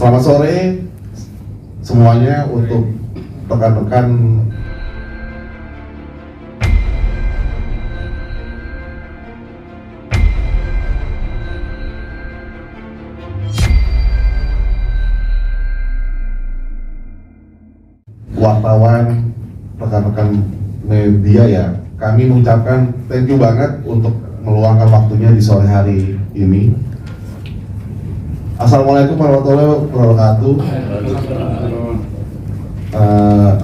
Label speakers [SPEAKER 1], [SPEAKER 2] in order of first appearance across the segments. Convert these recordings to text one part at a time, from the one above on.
[SPEAKER 1] Selamat sore semuanya untuk rekan-rekan wartawan, rekan-rekan media ya. Kami mengucapkan thank you banget untuk meluangkan waktunya di sore hari ini. Assalamualaikum warahmatullahi wabarakatuh.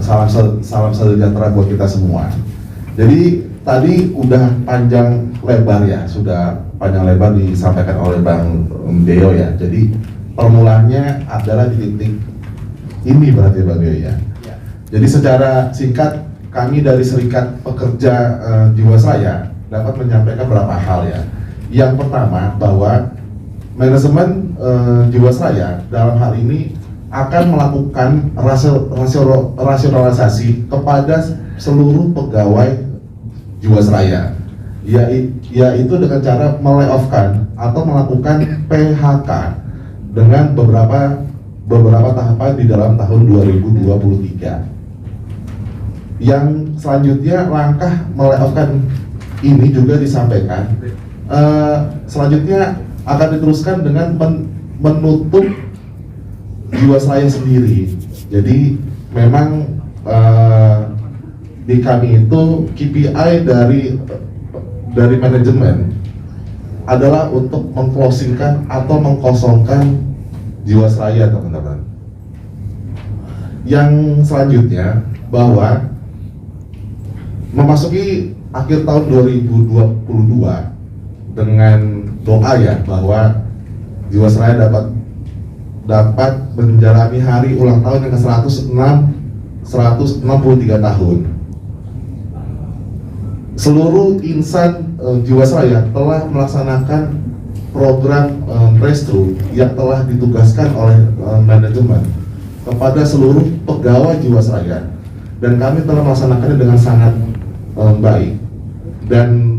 [SPEAKER 1] Salam sejahtera buat kita semua. Jadi tadi udah panjang lebar ya, sudah panjang lebar disampaikan oleh Bang Deo ya. Jadi permulaannya adalah di titik ini berarti Bang Deo ya. Jadi secara singkat kami dari Serikat Pekerja Jiwasraya dapat menyampaikan beberapa hal ya. Yang pertama bahwa manajemen Jiwasraya dalam hal ini akan melakukan rasionalisasi kepada seluruh pegawai Jiwasraya, yaitu dengan cara melayoff-kan atau melakukan PHK dengan beberapa tahapan di dalam tahun 2023. Yang selanjutnya langkah melayoff-kan ini juga disampaikan selanjutnya akan diteruskan dengan menutup Jiwasraya sendiri. Jadi memang di kami itu KPI dari manajemen adalah untuk mengclosingkan atau mengkosongkan Jiwasraya, teman-teman. Yang selanjutnya bahwa memasuki akhir tahun 2022 dengan doa ya bahwa Jiwasraya dapat menjalani hari ulang tahun yang ke-163 tahun. Seluruh insan Jiwasraya telah melaksanakan program restru yang telah ditugaskan oleh manajemen kepada seluruh pegawai Jiwasraya, dan kami telah melaksanakannya dengan sangat baik dan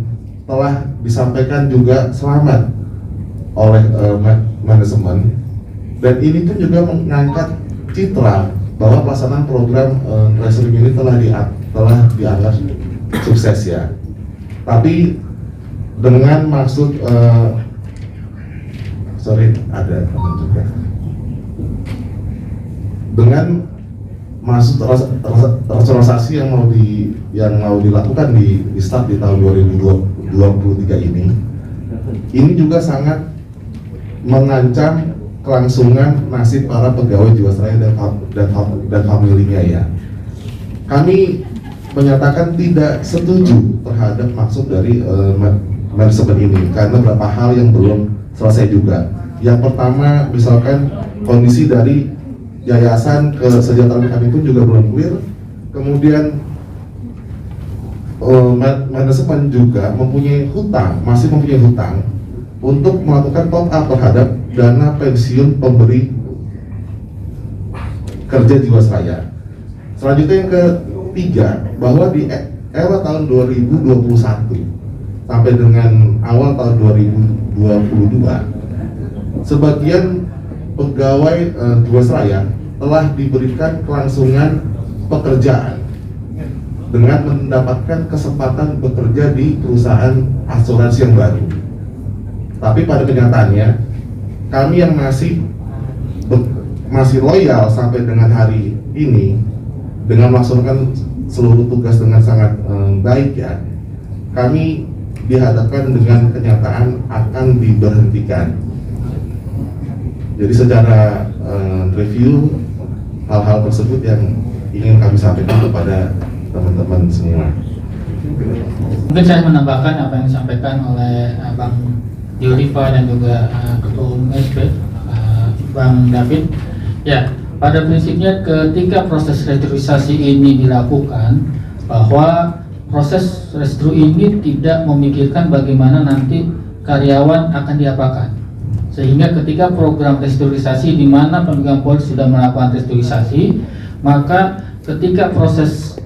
[SPEAKER 1] telah disampaikan juga selamat oleh manajemen, dan ini pun juga mengangkat citra bahwa pelaksanaan program restructuring ini telah dianggap sukses ya. Tapi dengan maksud dengan maksud rasionalisasi yang mau dilakukan di start di tahun 2023 ini juga sangat mengancam kelangsungan nasib para pegawai Jiwasraya dan familinya ya. Kami menyatakan tidak setuju terhadap maksud dari manajemen ini karena beberapa hal yang belum selesai juga. Yang pertama, misalkan kondisi dari yayasan kesejahteraan kami pun juga belum clear. Kemudian manajemen juga masih mempunyai hutang untuk melakukan top up terhadap dana pensiun pemberi kerja Jiwasraya. Selanjutnya yang ketiga, bahwa di era tahun 2021 sampai dengan awal tahun 2022 sebagian pegawai Jiwasraya telah diberikan kelangsungan pekerjaan dengan mendapatkan kesempatan bekerja di perusahaan asuransi yang baru. Tapi pada kenyataannya kami yang masih loyal sampai dengan hari ini dengan melaksanakan seluruh tugas dengan sangat baik ya, kami dihadapkan dengan kenyataan akan diberhentikan. Jadi secara review hal-hal tersebut yang ingin kami sampaikan kepada teman-teman semua.
[SPEAKER 2] Mungkin saya menambahkan apa yang disampaikan oleh Bang Diorifa dan juga Ketua Umum SP Bang David. Ya, pada prinsipnya ketika proses restrukturisasi ini dilakukan, bahwa proses restru ini tidak memikirkan bagaimana nanti karyawan akan diapakan. Sehingga ketika program restrukturisasi di mana pemegang polis sudah melakukan restrukturisasi, maka ketika proses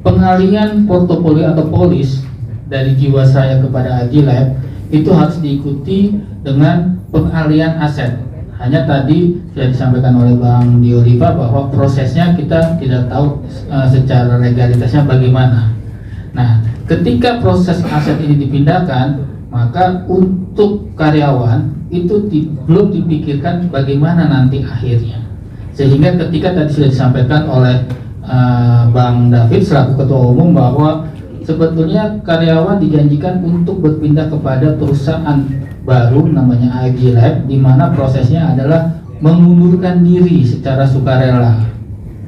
[SPEAKER 2] pengalihan portofolio atau polis dari Jiwasraya kepada Agilab itu harus diikuti dengan pengalihan aset. Hanya tadi sudah disampaikan oleh Bang Dio Riva bahwa prosesnya kita tidak tahu secara legalitasnya bagaimana. Nah, ketika proses aset ini dipindahkan, maka untuk karyawan itu belum dipikirkan bagaimana nanti akhirnya. Sehingga ketika tadi sudah disampaikan oleh Bang David selaku Ketua Umum bahwa sebetulnya karyawan dijanjikan untuk berpindah kepada perusahaan baru namanya AFG Lab, di mana prosesnya adalah mengundurkan diri secara sukarela,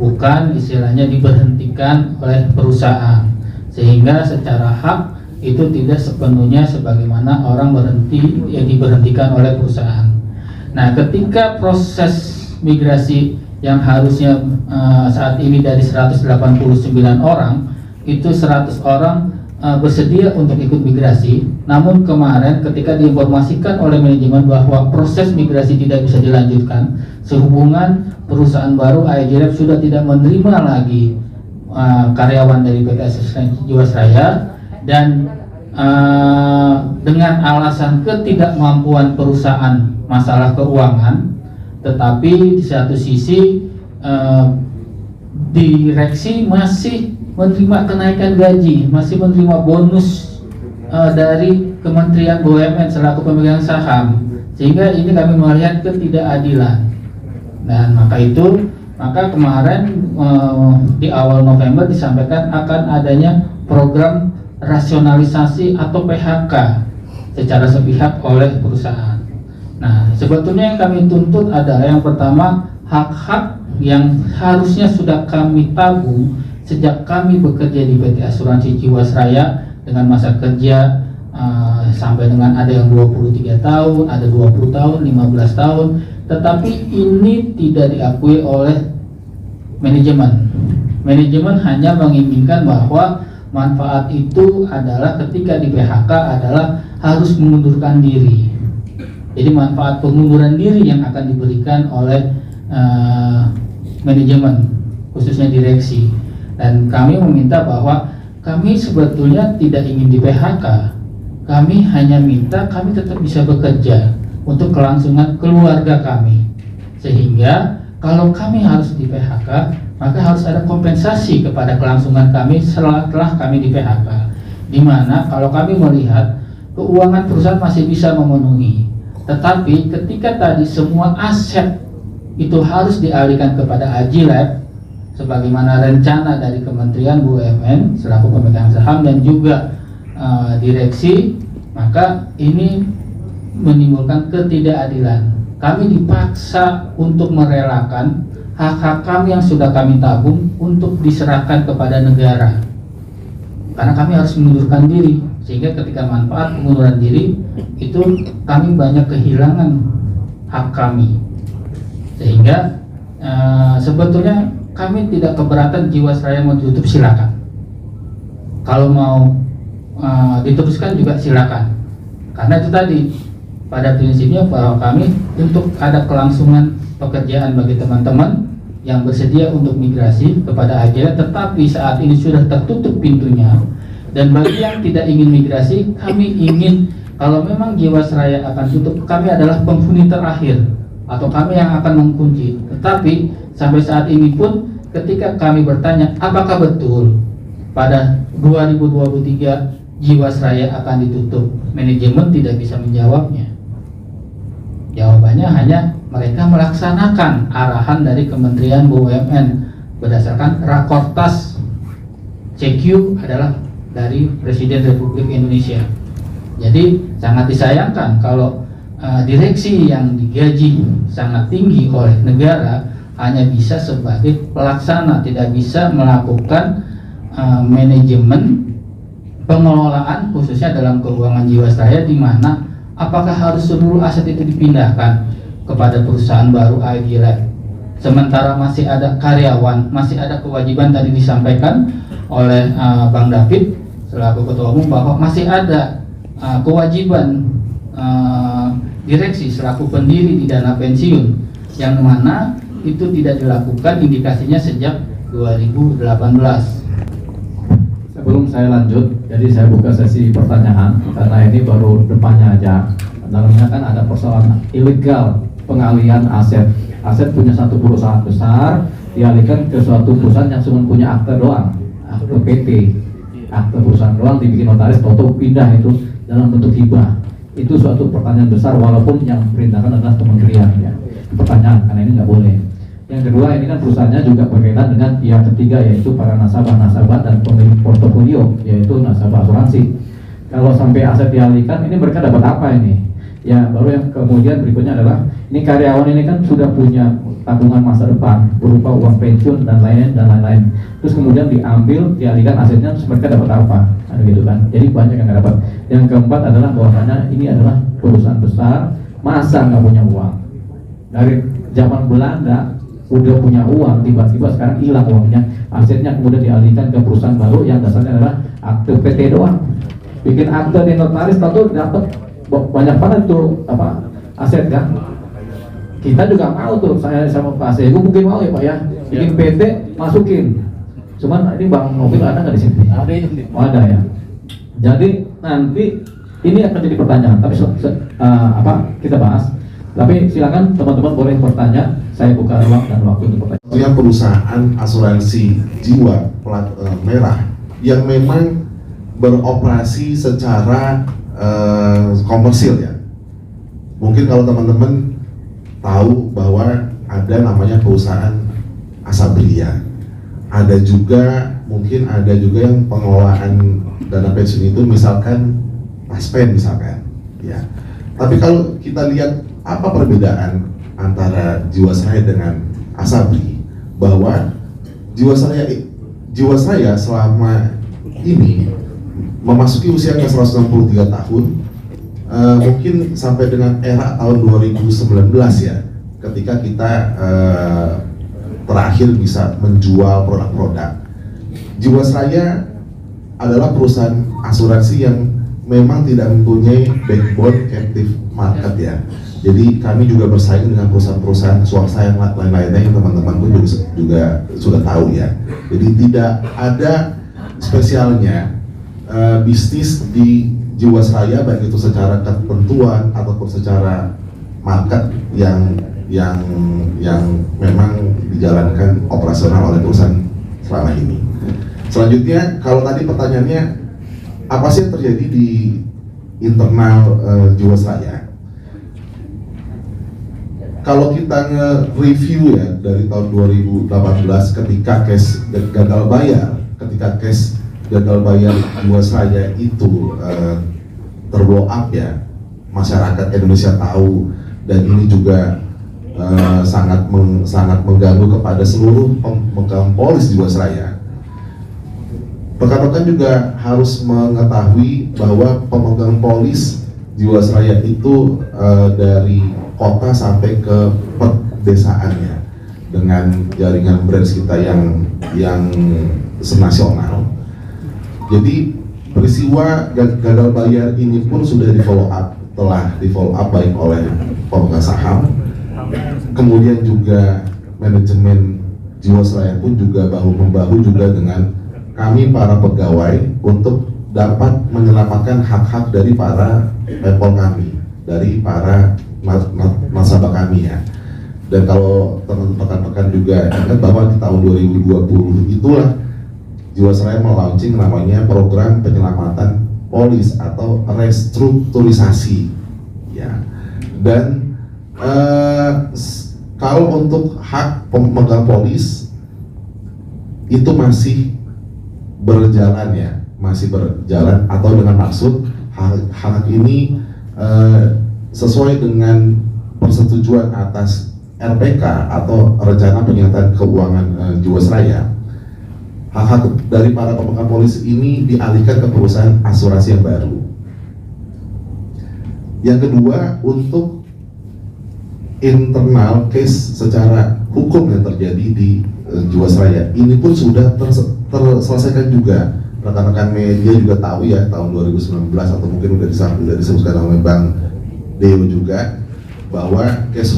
[SPEAKER 2] bukan istilahnya diberhentikan oleh perusahaan, sehingga secara hak itu tidak sepenuhnya sebagaimana orang berhenti yang diberhentikan oleh perusahaan. Nah, ketika proses migrasi yang harusnya saat ini dari 189 orang itu 100 orang bersedia untuk ikut migrasi, namun kemarin ketika diinformasikan oleh manajemen bahwa proses migrasi tidak bisa dilanjutkan sehubungan perusahaan baru AFG Lab sudah tidak menerima lagi karyawan dari PT Jiwasraya, dan dengan alasan ketidakmampuan perusahaan masalah keuangan, tetapi di satu sisi direksi masih menerima kenaikan gaji, masih menerima bonus dari Kementerian BUMN selaku pemegang saham, sehingga ini kami melihat ketidakadilan. Dan maka kemarin di awal November disampaikan akan adanya program rasionalisasi atau PHK secara sepihak oleh perusahaan. Nah, sebetulnya yang kami tuntut adalah yang pertama, hak-hak yang harusnya sudah kami tabung sejak kami bekerja di PT Asuransi Jiwasraya dengan masa kerja sampai dengan ada yang 23 tahun, ada 20 tahun, 15 tahun, tetapi ini tidak diakui oleh manajemen. Manajemen hanya menginginkan bahwa manfaat itu adalah ketika di PHK adalah harus mengundurkan diri. Jadi manfaat pengunduran diri yang akan diberikan oleh manajemen, khususnya direksi. Dan kami meminta bahwa kami sebetulnya tidak ingin di PHK. Kami hanya minta kami tetap bisa bekerja untuk kelangsungan keluarga kami. Sehingga kalau kami harus di PHK, maka harus ada kompensasi kepada kelangsungan kami setelah kami di PHK. Di mana kalau kami melihat keuangan perusahaan masih bisa memenuhi, tetapi ketika tadi semua aset itu harus dialihkan kepada AFG Lab sebagaimana rencana dari Kementerian BUMN selaku pemegang saham dan juga direksi, maka ini menimbulkan ketidakadilan. Kami dipaksa untuk merelakan hak-hak kami yang sudah kami tabung untuk diserahkan kepada negara, karena kami harus mengundurkan diri, sehingga ketika manfaat pengunduran diri itu kami banyak kehilangan hak kami. Sehingga sebetulnya kami tidak keberatan Jiwasraya mau ditutup, silakan. Kalau mau diteruskan juga silakan. Karena itu tadi pada prinsipnya bahwa kami untuk ada kelangsungan pekerjaan bagi teman-teman yang bersedia untuk migrasi kepada AFG Lab, tetapi saat ini sudah tertutup pintunya. Dan bagi yang tidak ingin migrasi, kami ingin kalau memang Jiwasraya akan tutup, kami adalah penghuni terakhir atau kami yang akan mengunci. Tetapi sampai saat ini pun ketika kami bertanya apakah betul pada 2023 Jiwasraya akan ditutup, manajemen tidak bisa menjawabnya. Jawabannya hanya mereka melaksanakan arahan dari Kementerian BUMN berdasarkan Rakortas CQ adalah dari Presiden Republik Indonesia. Jadi sangat disayangkan kalau direksi yang digaji sangat tinggi oleh negara hanya bisa sebagai pelaksana, tidak bisa melakukan manajemen pengelolaan khususnya dalam keuangan Jiwasraya, di mana apakah harus seluruh aset itu dipindahkan kepada perusahaan baru AFG Lab, sementara masih ada karyawan, masih ada kewajiban tadi disampaikan oleh Bang David selaku Ketua Umum bahwa masih ada kewajiban direksi selaku pendiri di dana pensiun, yang mana itu tidak dilakukan indikasinya sejak 2018.
[SPEAKER 3] Sebelum saya lanjut, jadi saya buka sesi pertanyaan karena ini baru depannya aja. Dalamnya kan ada persoalan ilegal pengalihan aset. Aset punya satu perusahaan besar dialihkan ke suatu perusahaan yang cuma punya akte doang, akte PT, akte perusahaan doang, dibikin notaris, toto pindah itu dalam bentuk hibah. Itu suatu pertanyaan besar, walaupun yang perintahkan adalah kementerian ya. Pertanyaan, karena ini nggak boleh. Yang kedua, ini kan perusahaannya juga berkaitan dengan pihak ketiga, yaitu para nasabah-nasabah dan pemilik portofolio, yaitu nasabah asuransi. Kalau sampai aset dialihkan, ini mereka dapat apa ini? Ya, baru yang kemudian berikutnya adalah ini karyawan ini kan sudah punya tabungan masa depan berupa uang pensiun dan lain-lain. Terus kemudian diambil, dialihkan asetnya, terus mereka dapat apa? Gitu kan. Jadi banyak yang nggak dapat. Yang keempat adalah bahwasanya ini adalah perusahaan besar, masa nggak punya uang. Dari zaman Belanda udah punya uang, tiba-tiba sekarang hilang uangnya, asetnya kemudian dialihkan ke perusahaan baru yang dasarnya adalah akte PT doang. Bikin akte di notaris, tentu dapat banyak banget tuh apa aset kan. Kita juga mau tuh, saya sama Pak Sego mungkin mau ya Pak ya, bikin PT masukin. Cuman ini Bang Mobil ada nggak di sini? Ada ya. Jadi nanti ini akan jadi pertanyaan, tapi kita bahas. Tapi silakan teman-teman boleh bertanya, saya buka ruang dan waktu untuk pertanyaan.
[SPEAKER 1] Artinya perusahaan asuransi jiwa plat merah yang memang beroperasi secara komersil ya. Mungkin kalau teman-teman tahu bahwa ada namanya perusahaan Asabria, ada juga mungkin ada juga yang pengelolaan dana pensiun itu misalkan Taspen misalkan ya. Tapi kalau kita lihat apa perbedaan antara Jiwasraya dengan Asabri, bahwa Jiwasraya selama ini memasuki usia ke 163 tahun, mungkin sampai dengan era tahun 2019 ya, ketika kita terakhir bisa menjual produk-produk. Jiwasraya adalah perusahaan asuransi yang memang tidak mempunyai backbone captive market ya. Jadi kami juga bersaing dengan perusahaan-perusahaan swasta yang lain-lainnya yang teman-teman pun juga sudah tahu ya. Jadi tidak ada spesialnya bisnis di Jiwasraya, baik itu secara ketentuan ataupun secara market yang memang dijalankan operasional oleh perusahaan selama ini. Selanjutnya, kalau tadi pertanyaannya apa sih yang terjadi di internal Jiwasraya? Kalau kita nge-review ya dari tahun 2018 ketika case gagal bayar, gagal bayar Jiwasraya itu terblow up ya, masyarakat Indonesia tahu, dan ini juga sangat mengganggu kepada seluruh pemegang polis Jiwasraya. Rekan-rekan juga harus mengetahui bahwa pemegang polis Jiwasraya itu dari kota sampai ke perdesaannya dengan jaringan branch kita yang senasional. Jadi peristiwa gagal bayar ini pun sudah telah di follow up baik oleh pemegang saham, kemudian juga manajemen Jiwasraya pun juga bahu-membahu juga dengan kami para pegawai untuk dapat menyelamatkan hak-hak dari para people kami, dari para nasabah kami ya. Dan kalau teman-teman juga ingat bahwa di tahun 2020 itulah Jiwasraya melaunching namanya program penyelamatan polis atau restrukturisasi ya. Dan kalau untuk hak pemegang polis itu masih berjalan ya, atau dengan maksud hak ini sesuai dengan persetujuan atas RPK atau rencana penyiasatan keuangan Jiwasraya. Hak-hak dari para pemegang polis ini dialihkan ke perusahaan asuransi yang baru. Yang kedua, untuk internal case secara hukum yang terjadi di Jiwasraya ini pun sudah terselesaikan juga. Rekan-rekan media juga tahu ya, tahun 2019 atau mungkin sudah disebutkan oleh Bang Deo juga, bahwa case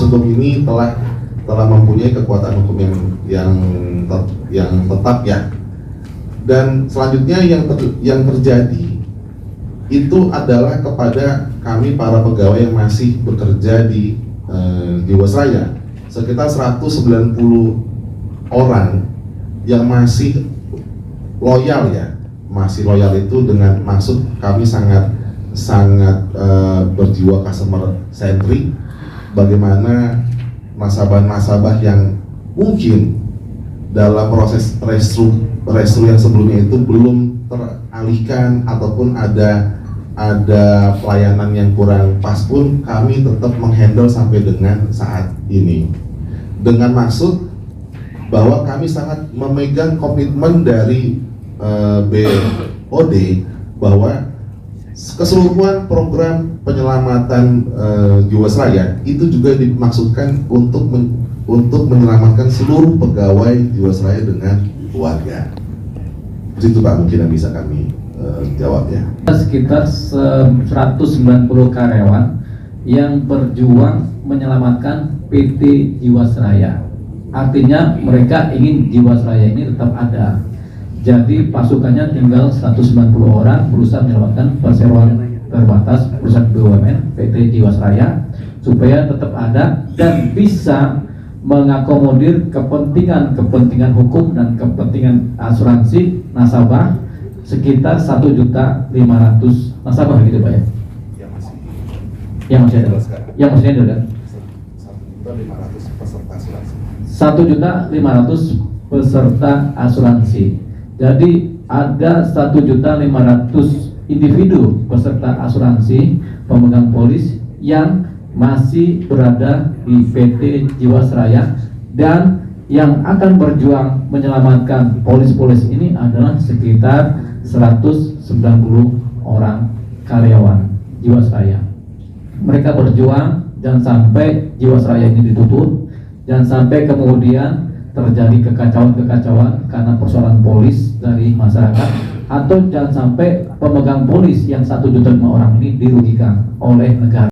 [SPEAKER 1] hukum ini telah mempunyai kekuatan hukum yang tetap ya. Dan selanjutnya yang terjadi itu adalah kepada kami para pegawai yang masih bekerja di Jiwasraya, sekitar 190 orang yang masih loyal ya, masih loyal itu dengan maksud kami sangat berjiwa customer centric. Bagaimana nasabah-nasabah yang mungkin dalam proses restru yang sebelumnya itu belum teralihkan ataupun ada pelayanan yang kurang pas pun kami tetap menghandle sampai dengan saat ini, dengan maksud bahwa kami sangat memegang komitmen dari BOD bahwa keseluruhan program penyelamatan Jiwasraya itu juga dimaksudkan untuk menyelamatkan seluruh pegawai Jiwasraya dengan keluarga. Itu Pak mungkin yang bisa kami jawab ya.
[SPEAKER 3] Sekitar 190 karyawan yang berjuang menyelamatkan PT Jiwasraya. Artinya mereka ingin Jiwasraya ini tetap ada. Jadi pasukannya tinggal 190 orang berusaha menyelamatkan perseroan terbatas perusahaan BUMN PT Jiwasraya supaya tetap ada dan bisa mengakomodir kepentingan hukum dan kepentingan asuransi nasabah sekitar 1.500.000 nasabah gitu Pak ya? Yang masih ada. Yang masih ada kan?
[SPEAKER 1] 1.500 peserta asuransi.
[SPEAKER 3] 1.500.000 peserta asuransi. Jadi ada 1.500.000 individu peserta asuransi pemegang polis yang masih berada di PT Jiwasraya, dan yang akan berjuang menyelamatkan polis-polis ini adalah sekitar 190 orang karyawan Jiwasraya. Mereka berjuang jangan sampai Jiwasraya ini ditutup, jangan sampai kemudian terjadi kekacauan karena persoalan polis dari masyarakat, atau jangan sampai pemegang polis yang 1.500.000 orang ini dirugikan oleh negara.